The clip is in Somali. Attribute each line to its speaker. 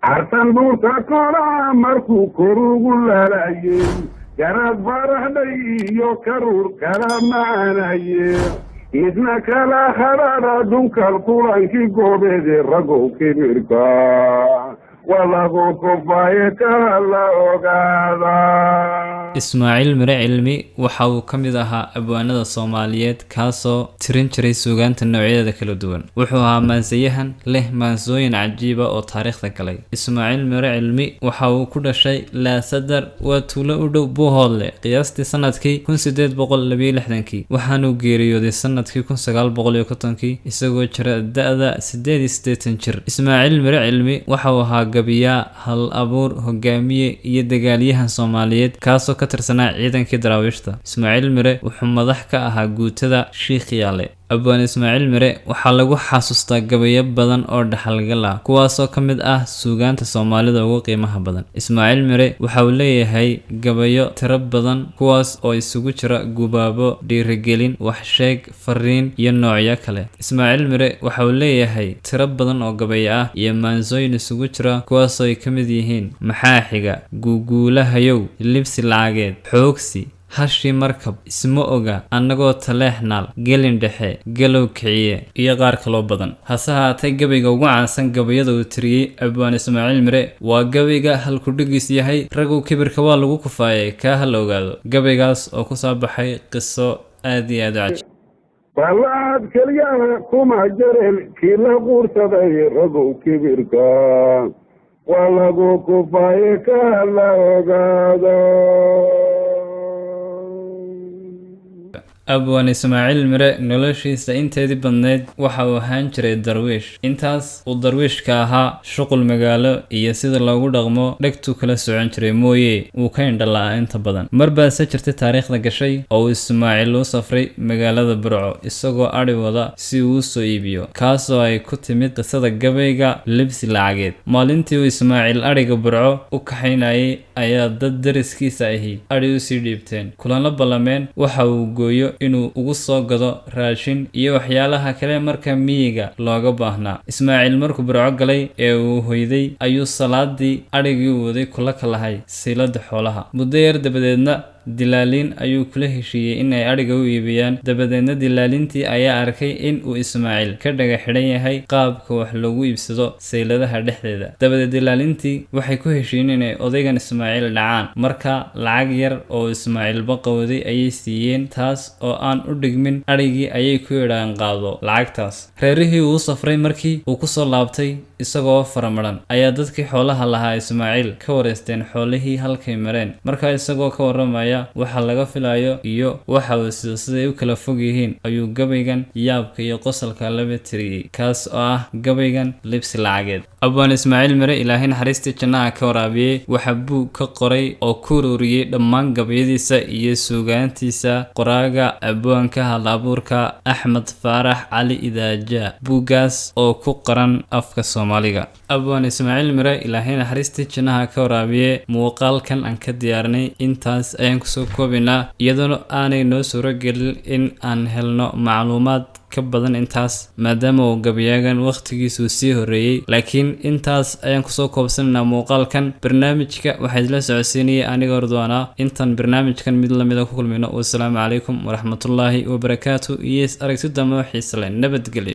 Speaker 1: cartan dhulka kora markuu korugu lalaayey garad faraxday iyo karuur kala maanaye isna kala hadhadha dhunkal kulankii goobeede ragow kibirka walagu kufaaye kala ogaada.
Speaker 2: Ismaaciil Mire Cilmi waxa uu ka mid ahaa abwaanada Soomaaliyeed kaasoo tirin jiray suugaanta noocyada kala duwan. Wuxuu ahaa maansayahan leh maansooyin cajiib ah oo taariikhda galay. Ismaaciil Mire Cilmi waxa uu ku dhashay Laasadar waa tuulo u dhow Buuhoodle qiyaastii sanadkii 1862 waxaana uu geeriyooday sanadkii 1950 isagoo jira da'da 88 jir. Ismaaciil Mire Cilmi waxa uu ahaa gabiyaa, hal abuur, hogaamiye iyo dagaalyahan Soomaaliyeed kaasoo ka tirsanaa ciidankii daraawiishta. Ismaaciil Mire wuxuu madax ka ahaa guutada Shiikhiyaale. abwaan Ismaaciil Mire waxaa lagu xasuustaa gabayo badan oo dhaxalgal ah kuwaasoo ka mid ah suugaanta Soomaalida ugu qiimaha badan. Ismaaciil Mire waxa uu leeyahay gabayo tiro badan kuwaas oo isugu jira gubaabo, dhiirigelin, waxsheeg, fariin iyo noocyo kale. Ismaaciil Mire waxa uu leeyahay tiro badan oo gabayo ah iyo maansooyin isugu jira kuwaasoo ay ka mid yihiin maxaa xiga, guuguulahayow, libsi lacageed, xoogsi, hashi markab, isma oga, annagoo taleexnaal, gelin dhexe, galow kiciye iyo qaar kaloo badan. hase haatee gabayga ugu caansan gabayada uu tiriyey abwaan Ismaaciil Mire waa gabayga halkudhigiis yahay ragow kibirka waa lagu kufaayay kaa ha la ogaado. gabaygaas oo ku soo baxay qiso aad iyo aad u cajiib.
Speaker 1: balaad keliyaha kuma jareen kii la quursaday ragow kibirka waa lagu kufaayay kaa la ogaado.
Speaker 2: abwaan Ismaaciil Mire noloshiisa inteedii badneyd waxa uu ahaan jiray darwiish. intaas uu darwiishka ahaa shuqul magaalo iyo sida loogu dhaqmo dhegtuu kala socon jiray mooye uu ka indhalaa inta badan. mar baase jirtay taariikhda gashay oo uu Ismaaciil u safray magaalada Burco isagoo adhi wada si uu u soo iibiyo kaasoo ay ku timid qisada gabayga libsi lacageed. maalintii uu Ismaaciil adhiga Burco u kaxaynayay ayaa dad dariskiisa ahi adhi u sii dhiibteen kulana ballameen waxa uu gooyo inuu ugu soo gado raashin iyo waxyaalaha kale marka miyiga looga baahnaa. Ismaaciil markuu Burco galay ee uu hoyday ayuu salaadii adhigii u waday kula kalahay silada xoolaha. muddo yar dabadeedna dilaaliin ayuu kula heshiiyey in ay adhiga u iibiyaan. dabadeedna dilaalintii ayaa arkay in uu Ismaaciil ka dhaga xidhan yahay qaabka wax loogu iibsado sayladaha dhexdeeda. dabadeed dilaalintii waxay ku heshiiyeen inay odaygan Ismaaciil dhacaan. marka lacag yar oo Ismaaciil baqowday ayay siiyeen taas oo aan u dhigmin adhigii ayay ku yidhaan qaado lacagtaas. reerihii uu safray markii uu ku soo laabtay isagoo faramaran ayaa dadkii xoolaha lahaa Ismaaciil ka wareysteen xoolihii halkay mareen. marka isagoo ka waramaya waxa laga filayo iyo waxa uu siday u kala fog yihiin ayuu gabaygan yaabka iyo qosolka laba tiriyay kaas oo ah gabaygan libsi lacageed. abwaan Ismaaciil Mire Ilaahay naxariistii jannaha ka waraabiyay waxa buu ka qoray oo ku ururiyay dhammaan gabayadiisa iyo suugaantiisa qoraaga abwaanka hal abuurka Axmed Faarax Cali Idaaja. buugaas oo ku qoran afka Soomaaliga. abwaan Ismaaciil Mire Ilaahay naxariistii jannaha ka waraabiyay muuqaalkan aan ka diyaarinay intaas ayaan kusoo koobinaa iyadoo aanay noo suuragelin in aan helno macluumaad ka badan intaas maadaama uu gabayaagan waqtigiisu sii horeeyay. laakiin intaas ayaan kusoo koobsanaynaa muuqaalkan. barnaamijka waxaa isla socodsiinayay aniga Ridwaana. intaan barnaamijkan mid lamid ah ku kulmayno. wassalaamu calaykum waraxmatullaahi wabarakaatu iyo aragti dambe xiiso leh. nabadgelyo.